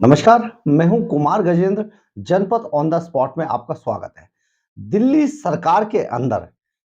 नमस्कार, मैं हूं कुमार गजेंद्र। जनपद ऑन द स्पॉट में आपका स्वागत है। दिल्ली सरकार के अंदर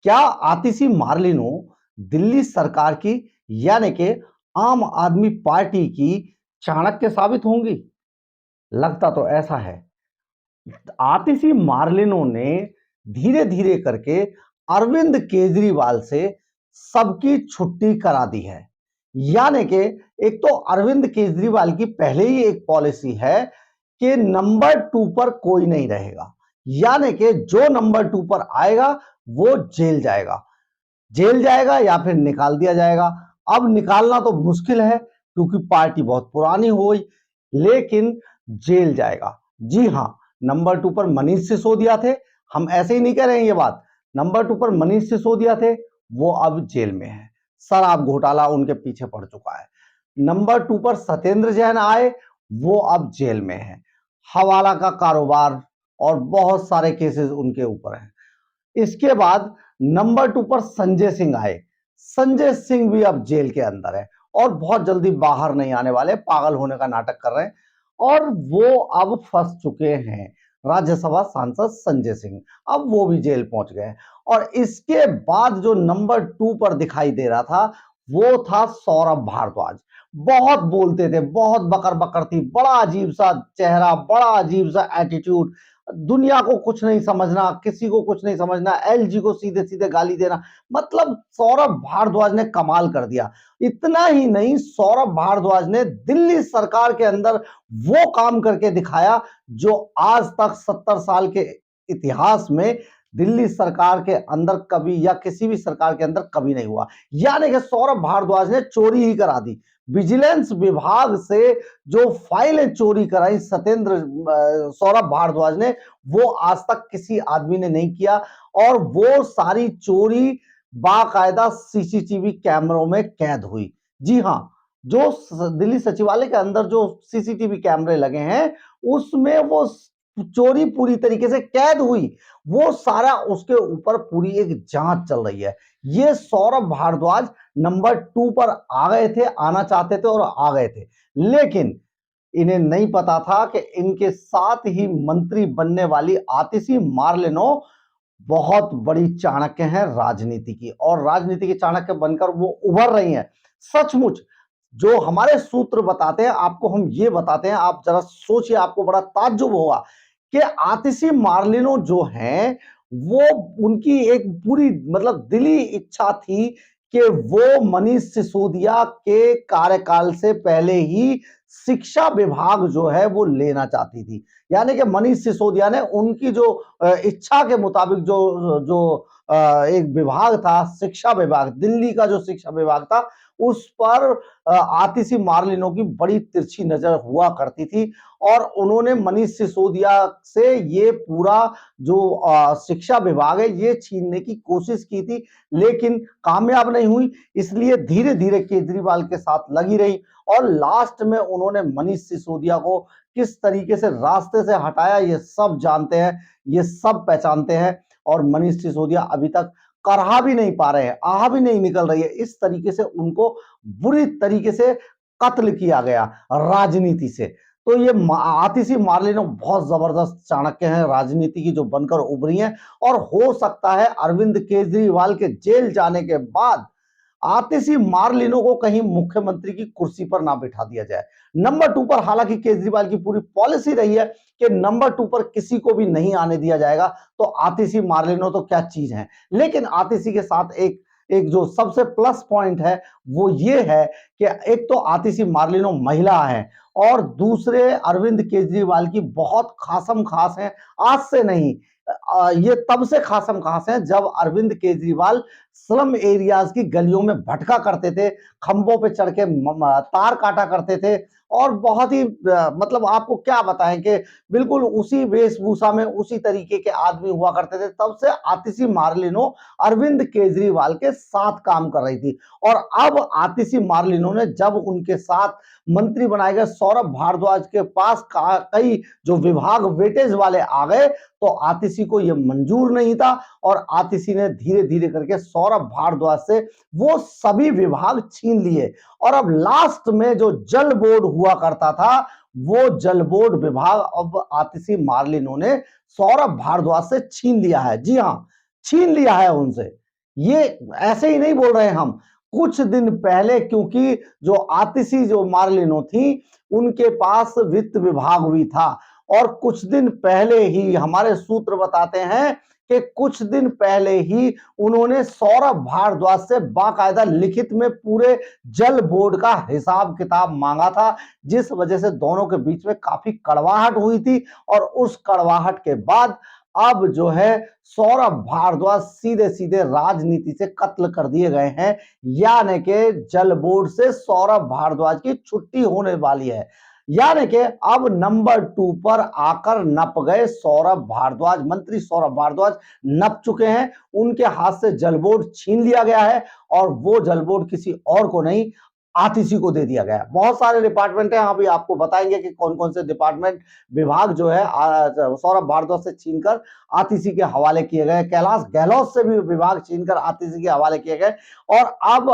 क्या आतिशी मार्लिनो दिल्ली सरकार की यानी कि आम आदमी पार्टी की चाणक्य साबित होंगी? लगता तो ऐसा है। आतिशी मार्लिनो ने धीरे धीरे करके अरविंद केजरीवाल से सबकी छुट्टी करा दी है। यानी कि एक तो अरविंद केजरीवाल की पहले ही एक पॉलिसी है कि नंबर 2 पर कोई नहीं रहेगा। यानी कि जो नंबर 2 पर आएगा वो जेल जाएगा या फिर निकाल दिया जाएगा। अब निकालना तो मुश्किल है क्योंकि पार्टी बहुत पुरानी हो गई, लेकिन जेल जाएगा। जी हां, नंबर 2 पर मनीष सिसोदिया थे। हम ऐसे ही नहीं कह रहे हैं ये बात। नंबर 2 पर मनीष सिसोदिया थे, वो अब जेल में है। शराब घोटाला उनके पीछे पड़ चुका है। नंबर 2 पर सत्येंद्र जैन आए, वो अब जेल में है। हवाला का कारोबार और बहुत सारे केसेस उनके ऊपर हैं। इसके बाद नंबर 2 पर संजय सिंह आए। संजय सिंह भी अब जेल के अंदर है और बहुत जल्दी बाहर नहीं आने वाले, पागल होने का नाटक कर रहे हैं और वो अब फंस चुके हैं। राज्यसभा सांसद संजय सिंह अब वो भी जेल पहुंच गए। और इसके बाद जो नंबर 2 पर दिखाई दे रहा था वो था सौरभ भारद्वाज। बहुत बोलते थे, बहुत बकर बकर थी, बड़ा अजीब सा चेहरा, बड़ा अजीब सा एटीट्यूड, दुनिया को कुछ नहीं समझना, किसी को कुछ नहीं समझना, एलजी को सीधे सीधे गाली देना। मतलब सौरभ भारद्वाज ने कमाल कर दिया। इतना ही नहीं, सौरभ भारद्वाज ने दिल्ली सरकार के अंदर वो काम करके दिखाया जो आज तक 70 साल के इतिहास में दिल्ली सरकार के अंदर कभी या किसी भी सरकार के अंदर कभी नहीं हुआ। यानी कि सौरभ भारद्वाज ने चोरी ही करा दी। विजिलेंस विभाग से जो फाइलें चोरी कराई सौरभ भारद्वाज ने, वो आज तक किसी आदमी ने नहीं किया। और वो सारी चोरी बाकायदा सीसीटीवी कैमरों में कैद हुई। जी हां, जो दिल्ली सचिवालय के अंदर जो सीसीटीवी कैमरे लगे हैं उसमें वो चोरी पूरी तरीके से कैद हुई। वो सारा उसके ऊपर पूरी एक जांच चल रही है। ये सौरभ भारद्वाज नंबर 2 पर आ गए थे, आना चाहते थे और आ गए थे, लेकिन इन्हें नहीं पता था कि इनके साथ ही मंत्री बनने वाली आतिशी मार्लेनो बहुत बड़ी चाणक्य हैं राजनीति की, और राजनीति की चाणक्य बनकर वो उभर रही हैं। सचमुच जो हमारे सूत्र बताते हैं आपको, हम ये बताते हैं, आप जरा सोचिए, आपको बड़ा ताज्जुब होगा कि आतिशी मार्लिनो जो हैं वो, उनकी एक पूरी मतलब दिली इच्छा थी कि वो मनीष सिसोदिया के कार्यकाल से पहले ही शिक्षा विभाग जो है वो लेना चाहती थी। यानी कि मनीष सिसोदिया ने उनकी जो इच्छा के मुताबिक जो जो एक विभाग था, शिक्षा विभाग, दिल्ली का जो शिक्षा विभाग था, उस पर आतिशी मार्लिनो की बड़ी तिरछी नजर हुआ करती थी। और उन्होंने मनीष सिसोदिया से ये पूरा जो शिक्षा विभाग है ये छीनने की कोशिश की थी, लेकिन कामयाब नहीं हुई। इसलिए धीरे धीरे केजरीवाल के साथ लगी रही और लास्ट में उन्होंने मनीष सिसोदिया को किस तरीके से रास्ते से हटाया ये सब जानते हैं, ये सब पहचानते हैं। और मनीष सिसोदिया अभी तक करहा भी नहीं पा रहे हैं, आह भी नहीं निकल रही है। इस तरीके से उनको बुरी तरीके से कत्ल किया गया राजनीति से। तो ये आतिशी मार्लिनो बहुत जबरदस्त चाणक्य हैं राजनीति की, जो बनकर उभरी हैं। और हो सकता है अरविंद केजरीवाल के जेल जाने के बाद आतिशी मार्लिनो को कहीं मुख्यमंत्री की कुर्सी पर ना बिठा दिया जाए। नंबर 2 पर हालांकि केजरीवाल की पूरी पॉलिसी रही है कि नंबर 2 पर किसी को भी नहीं आने दिया जाएगा, तो आतिशी मार्लिनो तो क्या चीज है। लेकिन आतिशी के साथ एक एक जो सबसे प्लस पॉइंट है वो ये है कि एक तो आतिशी मार्लिनो महिला है और दूसरे अरविंद केजरीवाल की बहुत खासम खास है। आज से नहीं, ये तब से खासम खास है जब अरविंद केजरीवाल स्लम एरियाज की गलियों में भटका करते थे, खंभों पे चढ़ के तार काटा करते थे। और बहुत ही मतलब आपको क्या बताएं कि बिल्कुल उसी वेशभूषा में उसी तरीके के आदमी हुआ करते थे। तब से आतिशी मार्लिनो अरविंद केजरीवाल के साथ काम कर रही थी। और अब आतिशी मार्लिनो ने जब उनके साथ मंत्री बनाए गए सौरभ भारद्वाज के पास कई जो विभाग वेटेज वाले आ गए, तो आतिशी को यह मंजूर नहीं था और आतिशी ने धीरे धीरे करके सौरभ भारद्वाज से वो सभी विभाग छीन लिए। और अब लास्ट में जो जल बोर्ड हुआ करता था वो जल बोर्ड विभाग अब आतिशी मार्लिनो ने सौरभ भारद्वाज से छीन लिया है। जी हाँ, छीन लिया है उनसे। ये ऐसे ही नहीं बोल रहे हैं हम। कुछ दिन पहले, क्योंकि जो आतिशी जो मार्लिनो थी, उनके पास वित्त विभाग भी था, और कुछ दिन पहले ही हमारे सूत्र बताते हैं कि कुछ दिन पहले ही उन्होंने सौरभ भारद्वाज से बाकायदा लिखित में पूरे जल बोर्ड का हिसाब किताब मांगा था, जिस वजह से दोनों के बीच में काफी कड़वाहट हुई थी। और उस कड़वाहट के बाद अब जो है सौरभ भारद्वाज सीधे सीधे राजनीति से कत्ल कर दिए गए हैं, यानी कि जल बोर्ड से सौरभ भारद्वाज की छुट्टी होने वाली है। यानी कि अब नंबर 2 पर आकर नप गए सौरभ भारद्वाज। मंत्री सौरभ भारद्वाज नप चुके हैं, उनके हाथ से जल बोर्ड छीन लिया गया है, और वो जल बोर्ड किसी और को नहीं, आतिशी को दे दिया गया। बहुत सारे डिपार्टमेंट हैं, अभी आपको बताएंगे कि कौन कौन से डिपार्टमेंट विभाग जो है सौरभ भारद्वाज से छीनकर आतिशी के हवाले किए गए। कैलाश गहलोत से भी विभाग छीनकर आतिशी के हवाले किए गए। और अब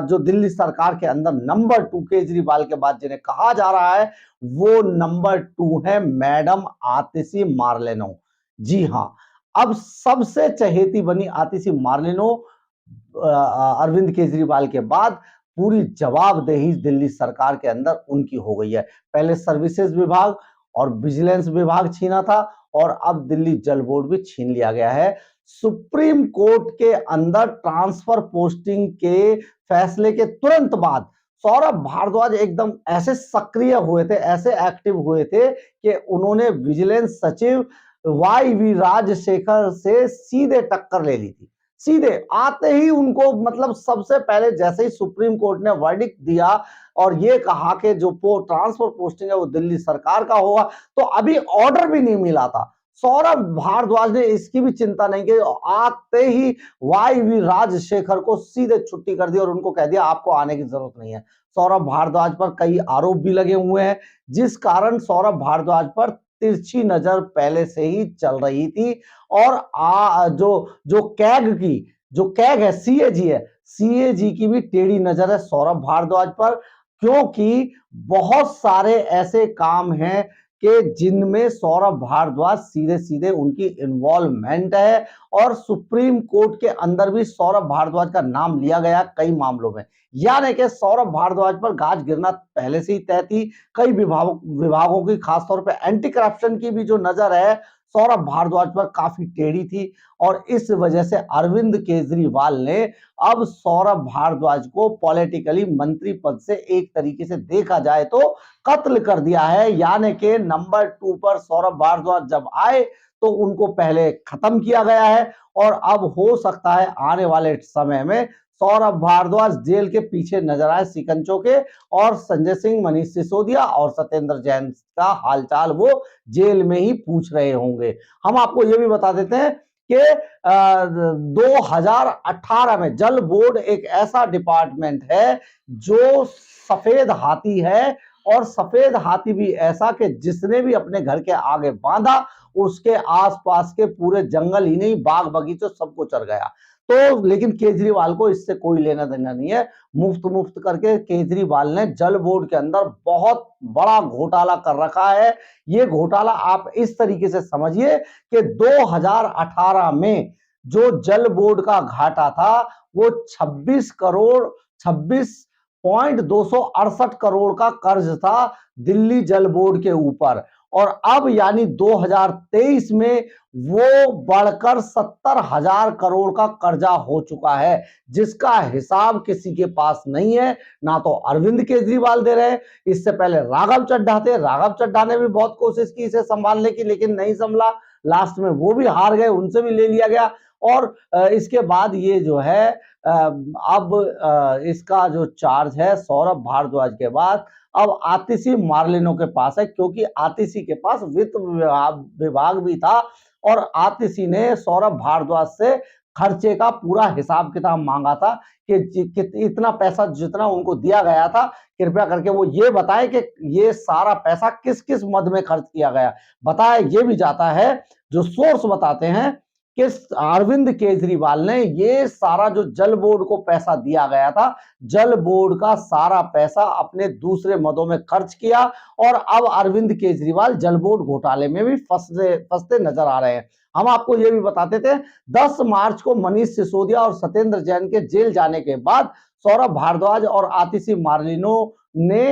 जो दिल्ली सरकार के अंदर नंबर 2 केजरीवाल के बाद जिन्हें कहा जा रहा है, वो नंबर 2 है मैडम आतिशी मार्लेनो। जी हाँ, अब सबसे चहेती बनी आतिशी मार्लेनो अरविंद केजरीवाल के बाद पूरी जवाबदेही दिल्ली सरकार के अंदर उनकी हो गई है। पहले सर्विसेज विभाग और विजिलेंस विभाग छीना था, और अब दिल्ली जल बोर्ड भी छीन लिया गया है। सुप्रीम कोर्ट के अंदर ट्रांसफर पोस्टिंग के फैसले के तुरंत बाद सौरभ भारद्वाज एकदम ऐसे सक्रिय हुए थे, ऐसे एक्टिव हुए थे कि उन्होंने विजिलेंस सचिव वाई राजशेखर से सीधे टक्कर ले ली थी। सीधे आते ही उनको, मतलब सबसे पहले जैसे ही सुप्रीम कोर्ट ने वर्डिक्ट दिया और ये कहा कि जो ट्रांसफर पोस्टिंग है वो दिल्ली सरकार का होगा, तो अभी ऑर्डर भी नहीं मिला था। सौरभ भारद्वाज ने इसकी भी चिंता नहीं की, आते ही वाई राजशेखर को सीधे छुट्टी कर दी और उनको कह दिया आपको आने की जरूरत नहीं है। सौरभ भारद्वाज पर कई आरोप भी लगे हुए हैं, जिस कारण सौरभ भारद्वाज पर तिरछी नजर पहले से ही चल रही थी। और जो कैग है, सीएजी की भी टेढ़ी नजर है सौरभ भारद्वाज पर, क्योंकि बहुत सारे ऐसे काम हैं कि जिनमें सौरभ भारद्वाज सीधे सीधे उनकी इन्वॉल्वमेंट है। और सुप्रीम कोर्ट के अंदर भी सौरभ भारद्वाज का नाम लिया गया कई मामलों में। यानी कि सौरभ भारद्वाज पर गाज गिरना पहले से ही तय थी। कई विभागों की, खासतौर पर एंटी करप्शन की भी जो नजर है सौरभ भारद्वाज पर काफी टेढ़ी थी। और इस वजह से अरविंद केजरीवाल ने अब सौरभ भारद्वाज को पॉलिटिकली मंत्री पद से एक तरीके से देखा जाए तो कत्ल कर दिया है। यानी कि नंबर 2 पर सौरभ भारद्वाज जब आए तो उनको पहले खत्म किया गया है, और अब हो सकता है आने वाले समय में सौरभ भारद्वाज जेल के पीछे नजर आए शिकंजों के, और संजय सिंह, मनीष सिसोदिया और सत्येंद्र जैन का हालचाल वो जेल में ही पूछ रहे होंगे। हम आपको ये भी बता देते हैं कि 2018 में जल बोर्ड एक ऐसा डिपार्टमेंट है जो सफेद हाथी है, और सफेद हाथी भी ऐसा कि जिसने भी अपने घर के आगे बांधा उसके आसपास के पूरे जंगल ही नहीं, बाग बगीचे सबको चर गया। तो लेकिन केजरीवाल को इससे कोई लेना देना नहीं है। मुफ्त करके केजरीवाल ने जल बोर्ड के अंदर बहुत बड़ा घोटाला कर रखा है। ये घोटाला आप इस तरीके से समझिए कि 2018 में जो जल बोर्ड का घाटा था वो 26,268 करोड़ का कर्ज था दिल्ली जल बोर्ड के ऊपर। और अब यानी 2023 में वो बढ़कर 70,000 करोड़ का कर्जा हो चुका है, जिसका हिसाब किसी के पास नहीं है। ना तो अरविंद केजरीवाल दे रहे हैं, इससे पहले राघव चड्ढा थे, राघव चड्ढा ने भी बहुत कोशिश की इसे संभालने की, लेकिन नहीं संभला। लास्ट में वो भी हार गए, उनसे भी ले लिया गया। और इसके बाद ये जो है अब इसका जो चार्ज है सौरभ भारद्वाज के बाद अब आतिशी मार्लिनो के पास है, क्योंकि आतिशी के पास वित्त विभाग भी था, और आतिशी ने सौरभ भारद्वाज से खर्चे का पूरा हिसाब किताब मांगा था कि इतना पैसा जितना उनको दिया गया था, कृपया करके वो ये बताए कि ये सारा पैसा किस किस मद में खर्च किया गया। बताया ये भी जाता है, जो सोर्स बताते हैं कि अरविंद केजरीवाल ने ये सारा जो जल बोर्ड को पैसा दिया गया था, जल बोर्ड का सारा पैसा अपने दूसरे मदों में खर्च किया और अब अरविंद केजरीवाल जल बोर्ड घोटाले में भी फंसते फंसते नजर आ रहे हैं। हम आपको ये भी बताते थे 10 मार्च को मनीष सिसोदिया और सत्येंद्र जैन के जेल जाने के बाद सौरभ भारद्वाज और आतिशी मार्लिनो ने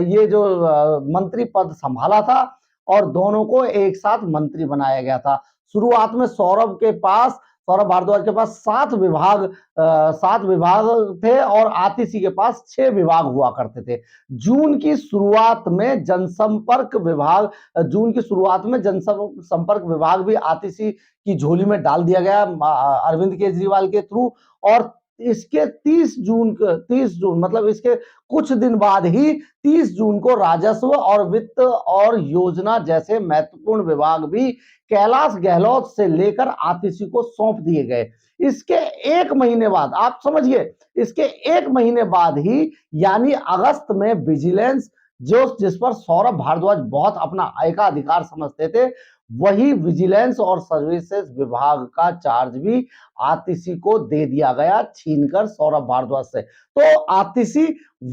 ये जो मंत्री पद संभाला था और दोनों को एक साथ मंत्री बनाया गया था। शुरुआत में सौरभ भारद्वाज के पास 7 विभाग थे और आतिशी के पास 6 विभाग हुआ करते थे। जून की शुरुआत में जनसंपर्क विभाग भी आतिशी की झोली में डाल दिया गया अरविंद केजरीवाल के थ्रू। और इसके 30 जून मतलब इसके कुछ दिन बाद ही 30 जून को राजस्व और वित्त और योजना जैसे महत्वपूर्ण विभाग भी कैलाश गहलोत से लेकर आतिशी को सौंप दिए गए। इसके 1 महीने बाद, आप समझिए, इसके 1 महीने बाद ही यानी अगस्त में विजिलेंस जिस पर सौरभ भारद्वाज बहुत अपना एकाधिकार समझते थे, वही विजिलेंस और सर्विसेज विभाग का चार्ज भी आतिशी को दे दिया गया छीनकर सौरभ भारद्वाज से। तो आतिशी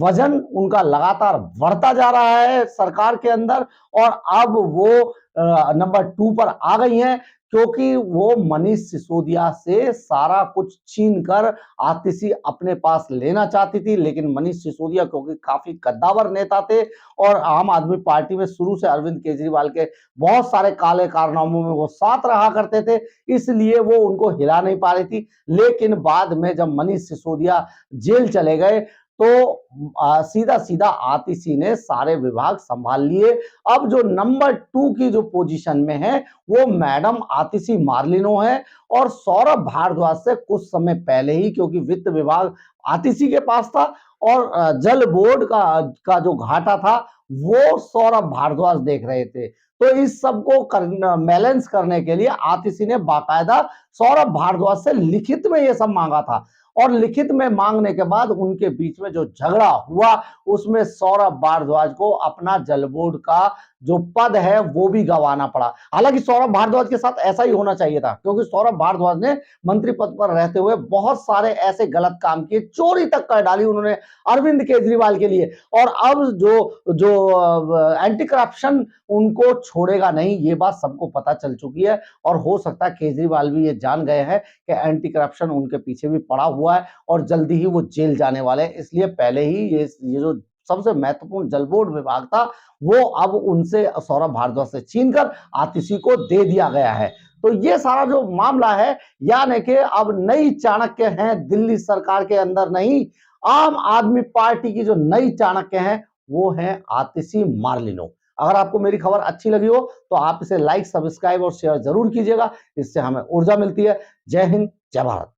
वजन उनका लगातार बढ़ता जा रहा है सरकार के अंदर और अब वो नंबर 2 पर आ गई हैं क्योंकि वो मनीष सिसोदिया से सारा कुछ छीनकर आतिशी अपने पास लेना चाहती थी। लेकिन मनीष सिसोदिया क्योंकि काफी कद्दावर नेता थे और आम आदमी पार्टी में शुरू से अरविंद केजरीवाल के बहुत सारे काले कारनामों में वो साथ रहा करते थे, इसलिए वो उनको हिला नहीं पा रही थी। लेकिन बाद में जब मनीष सिसोदिया जेल चले गए तो सीधा सीधा आतिशी ने सारे विभाग संभाल लिए। अब जो नंबर 2 की जो पोजीशन में है वो मैडम आतिशी मार्लिनो है और सौरभ भारद्वाज से कुछ समय पहले ही, क्योंकि वित्त विभाग आतिशी के पास था और जल बोर्ड का जो घाटा था वो सौरभ भारद्वाज देख रहे थे। तो इस सब को बैलेंस करने के लिए आतिशी ने बाकायदा सौरभ भारद्वाज से लिखित में ये सब मांगा था और लिखित में मांगने के बाद उनके बीच में जो झगड़ा हुआ उसमें सौरभ भारद्वाज को अपना जल बोर्ड का जो पद है वो भी गंवाना पड़ा। हालांकि सौरभ भारद्वाज के साथ ऐसा ही होना चाहिए था क्योंकि सौरभ भारद्वाज ने मंत्री पद पर रहते हुए बहुत सारे ऐसे गलत काम किए, चोरी तक कर डाली उन्होंने अरविंद केजरीवाल के लिए। और अब जो एंटी करप्शन उनको छोड़ेगा नहीं, ये बात सबको पता चल चुकी है और हो सकता है केजरीवाल भी ये जान गए हैं कि एंटी करप्शन उनके पीछे भी पड़ा हुआ है और जल्दी ही वो जेल जाने वाले हैं। इसलिए पहले ही ये जो सबसे महत्वपूर्ण जल बोर्ड विभाग था वो अब उनसे सौरभ भारद्वाज से छीनकर आतिशी को दे दिया गया है। तो ये सारा जो मामला है यानी कि अब नई चाणक्य हैं दिल्ली सरकार के अंदर, नहीं, आम आदमी पार्टी की जो नई चाणक्य हैं वो है आतिशी मार्लिनो। अगर आपको मेरी खबर अच्छी लगी हो तो आप इसे लाइक, सब्सक्राइब और शेयर जरूर कीजिएगा, इससे हमें ऊर्जा मिलती है। जय हिंद, जय भारत।